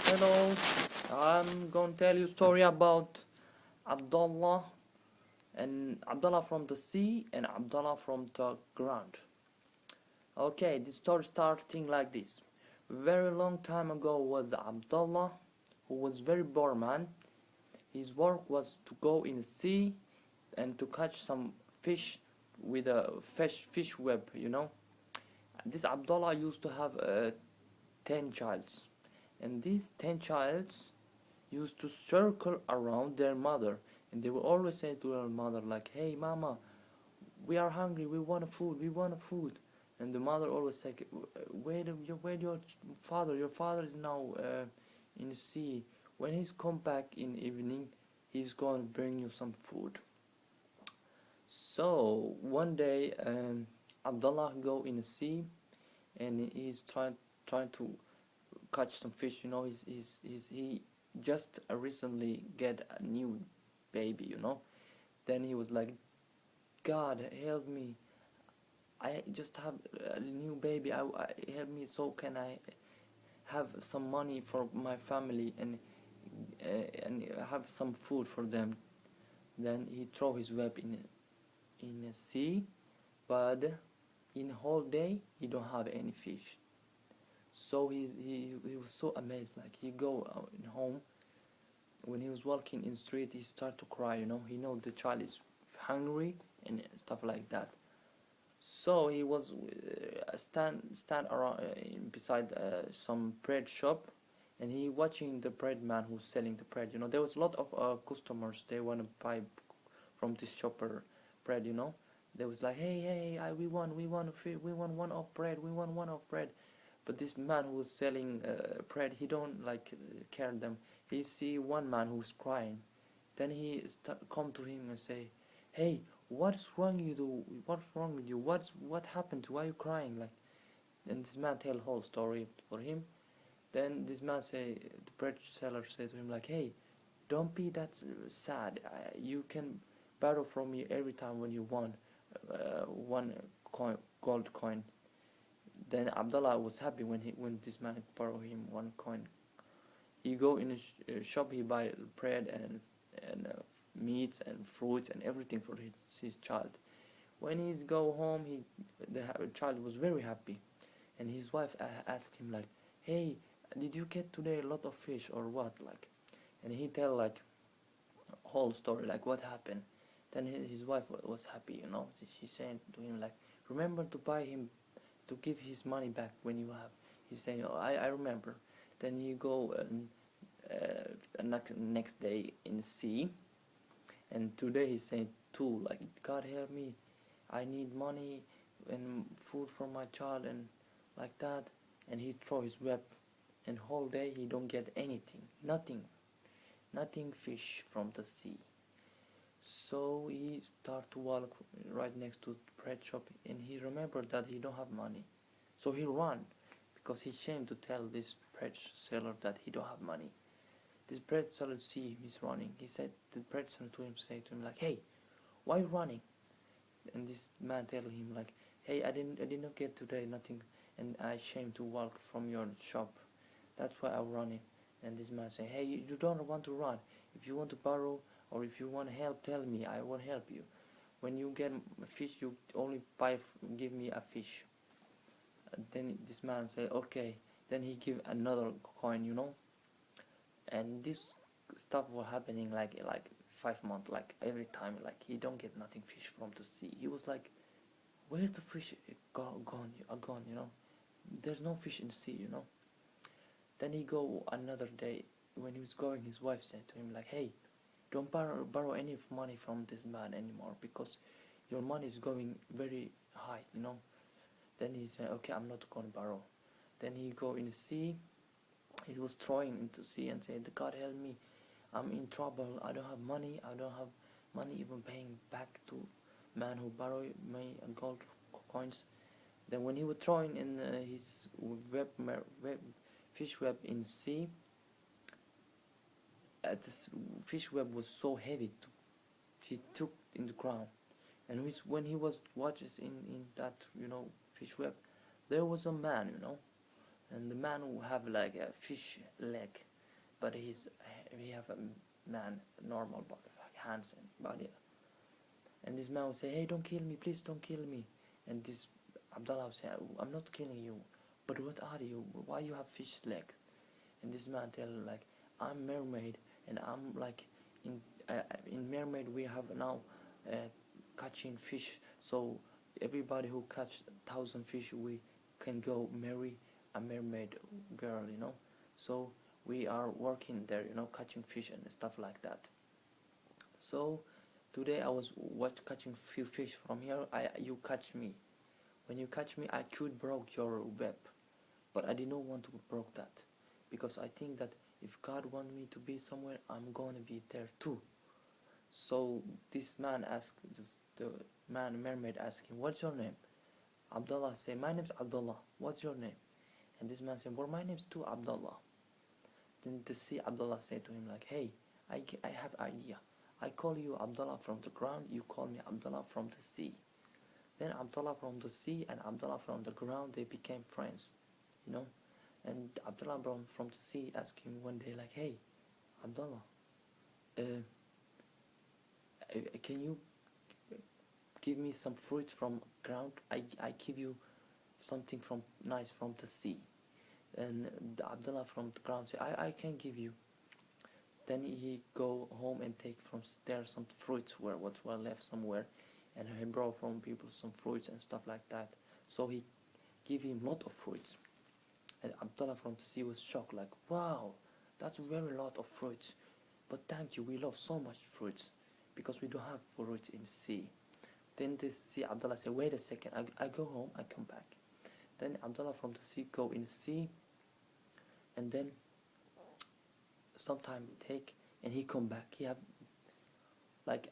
Hello, I'm gonna tell you a story about Abdullah and Abdullah from the sea and Abdullah from the ground. Okay, this story starting like this. Very long time ago was Abdullah, who was very poor man. His work was to go in the sea and to catch some fish with a fish web. This Abdullah used to have 10 childs, and these 10 childs used to circle around their mother, and they would always say to their mother like, hey mama, we are hungry, we want food, we want food. And the mother always said, wait your father is now in the sea. When he's come back in evening, he's going to bring you some food. So one day Abdullah go in the sea, and he's trying to catch some fish. He just recently get a new baby. Then he was like, God help me, I just have a new baby. Help me, so can I have some money for my family and have some food for them. Then he throw his web in the sea, but in whole day he don't have any fish. So he was so amazed, like he go out in home. When he was walking in street, he start to cry. He know the child is hungry and stuff like that. So he was stand around beside some bread shop, and he watching the bread man who's selling the bread. There was a lot of customers. They want to buy from this shopper bread. They was like, hey, we want one of bread, we want one of bread. But this man who was selling bread, he don't like care them. He see one man who's crying. Then he come to him and say, hey, what's wrong you do? What's wrong with you? What happened to? Why are you crying? Like, and this man tell whole story for him. Then this man say, the bread seller say to him like, hey, don't be that sad. You can borrow from me every time when you want one gold coin. Then Abdullah was happy when this man borrow him one coin. He go in a shop, he buy bread and meats and fruits and everything for his child. When he's go home, the child was very happy, and his wife asked him like, "Hey, did you get today a lot of fish or what?" Like, and he tell like whole story like what happened. Then his wife was happy. She said to him like, "Remember to buy him, to give his money back when you have." He's saying, "Oh, I remember." Then he go and next day in the sea, and today he's saying too like, God help me, I need money and food for my child and like that. And he throw his web, and whole day he don't get anything, nothing fish from the sea. So he start to walk right next to the bread shop, and he remembered that he don't have money. So he run, because he's ashamed to tell this bread seller that he don't have money. This bread seller see him, he's running. The bread seller say to him like, "Hey, why you running?" And this man tell him like, "Hey, I did not get today nothing, and I ashamed to walk from your shop. That's why I'm running." And this man say, "Hey, you don't want to run. If you want to borrow or if you want help, tell me. I will help you. When you get a fish, you only give me a fish." Then this man say, "Okay." Then he give another coin. And this stuff was happening like 5 months, like every time, like he don't get nothing fish from the sea. He was like, "Where's the fish gone? There's no fish in the sea. Then he go another day. When he was going, his wife said to him like, "Hey, don't borrow any money from this man anymore, because your money is going very high. Then he said, "Okay, I'm not gonna borrow." Then he go in the sea. He was throwing into the sea and said, "God help me, I'm in trouble. I don't have money. I don't have money even paying back to man who borrowed me gold coins." Then when he was throwing in his fish web in the sea, this fish web was so heavy he took in the ground. And when he was watching in that fish web, there was a man. And the man who have like a fish leg. but he have a man normal body, hands and body. And this man would say, hey, don't kill me, please don't kill me. And this Abdullah would say, I'm not killing you, but what are you? Why you have fish legs? And this man tell like, I'm mermaid, and I'm like in mermaid we have now catching fish. So everybody who catch 1,000 fish, we can go marry a mermaid girl, you know. So we are working there, you know, catching fish and stuff like that. So today I was catching few fish from here. You catch me. When you catch me, I could broke your web, but I did not want to broke that, because I think that if God want me to be somewhere, I'm gonna be there too. So this man asked, the man mermaid asked him, what's your name? Abdullah say, my name's Abdullah. What's your name? And this man said, well, my name's too Abdullah. Then the sea Abdullah said to him like, hey, I have idea. I call you Abdullah from the ground, you call me Abdullah from the sea. Then Abdullah from the sea and Abdullah from the ground, they became friends, you know. And Abdullah from the sea asked him one day like, hey, Abdullah, can you give me some fruits from ground? I give you something from nice from the sea. And Abdullah from the ground said, I can give you. Then he go home and take from there some fruits what were left somewhere, and he brought from people some fruits and stuff like that. So he gave him lot of fruits, and Abdullah from the sea was shocked like, wow, that's very lot of fruits, but thank you, we love so much fruits because we don't have fruits in the sea. Then the sea Abdullah said, wait a second, I go home, I come back. Then Abdullah from the sea go in the sea, and then sometime take, and he come back. He have like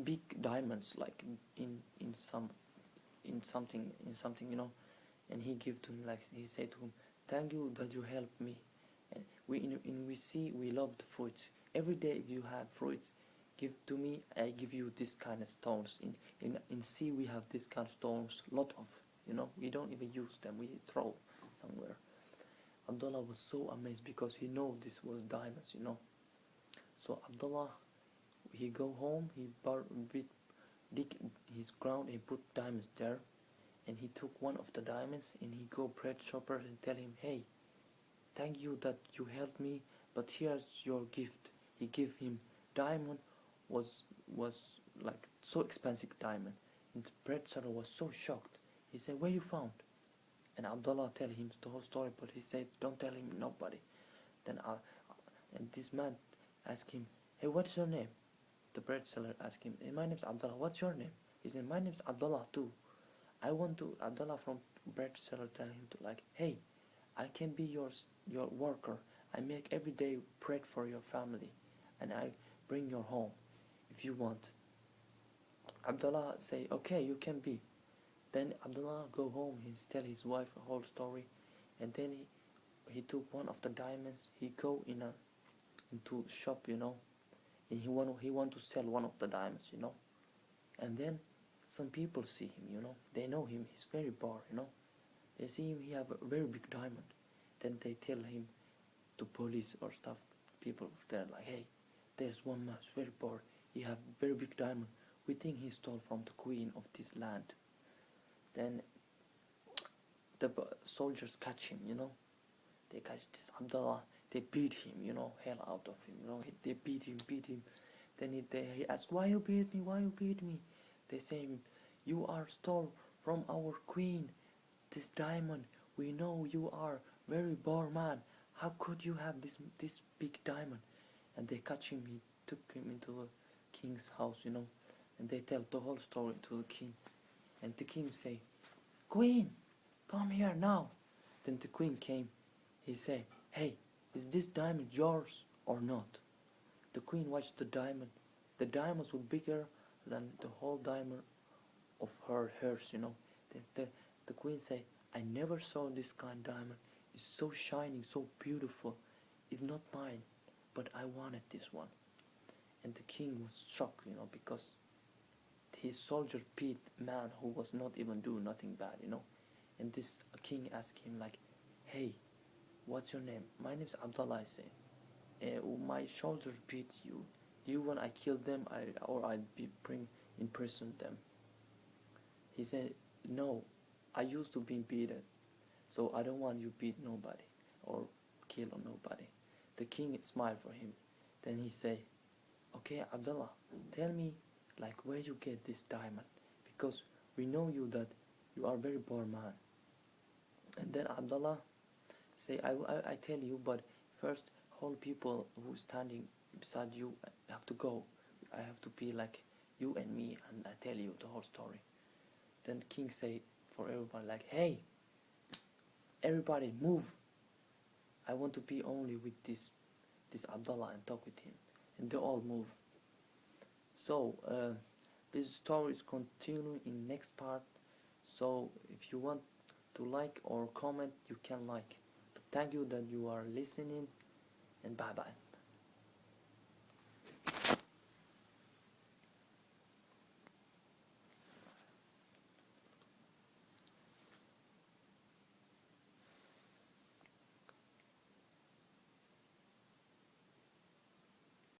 big diamonds, like in something, you know. And he give to him like, he said to him, thank you that you helped me. And we see we love the fruits. Every day if you have fruits, give to me. I give you this kind of stones. In sea we have this kind of stones, lot of, you know. We don't even use them. We throw somewhere. Abdullah was so amazed because he know this was diamonds, you know. So Abdullah, he go home, he dig his ground and put diamonds there, and he took one of the diamonds and he go bread shopper and tell him, hey, thank you that you helped me, but here's your gift. He give him diamond, was like so expensive diamond, and the bread seller was so shocked. He said, where you found? And Abdullah tell him the whole story, but he said, don't tell him nobody. Then and this man asked him, hey, what's your name? The bread seller asked him, hey, my name's Abdullah, what's your name? He said, my name's Abdullah too. I want to, Abdullah from bread seller tell him to like, hey, I can be your worker. I make every day bread for your family, and I bring your home if you want. Abdullah say, okay, you can be. Then Abdullah go home, he tell his wife a whole story, and then he took one of the diamonds, he go into shop, you know, and he want to sell one of the diamonds, you know. And then some people see him, you know, they know him, he's very poor, you know. They see him, he have a very big diamond. Then they tell him to police or stuff, people there like, hey, there's one man who's very poor, he have very big diamond, we think he stole from the queen of this land. Then the soldiers catch him, you know. They catch this Abdullah, they beat him, you know, hell out of him, you know. They beat him. Then he asks, why you beat me? They say, you are stole from our queen this diamond. We know you are very poor man. How could you have this big diamond? And they catch him, he took him into the king's house, you know. And they tell the whole story to the king. And the king say, queen, come here now. Then the queen came. He say, hey, is this diamond yours or not? The queen watched the diamond. The diamonds were bigger than the whole diamond of hers, you know. The queen say, I never saw this kind of diamond. It's so shining, so beautiful. It's not mine, but I wanted this one. And the king was shocked, you know, because his soldier beat man who was not even doing nothing bad, you know. And this king asked him like, hey, what's your name? My name's Abdullah, I say. my shoulders beat you. Do you want I kill them, or I bring in prison them? He said, no, I used to be beaten, so I don't want you beat nobody or kill on nobody. The king smiled for him. Then he said, okay, Abdullah, tell me like where you get this diamond, because we know you that you are very poor man. And then Abdullah say, I tell you, but first all people who standing beside you have to go. I have to be like you and me, and I tell you the whole story. Then king say for everybody like, hey, everybody move. I want to be only with this Abdullah and talk with him. And they all move. So this story is continuing in next part. So if you want to like or comment, you can like. But thank you that you are listening, and bye bye.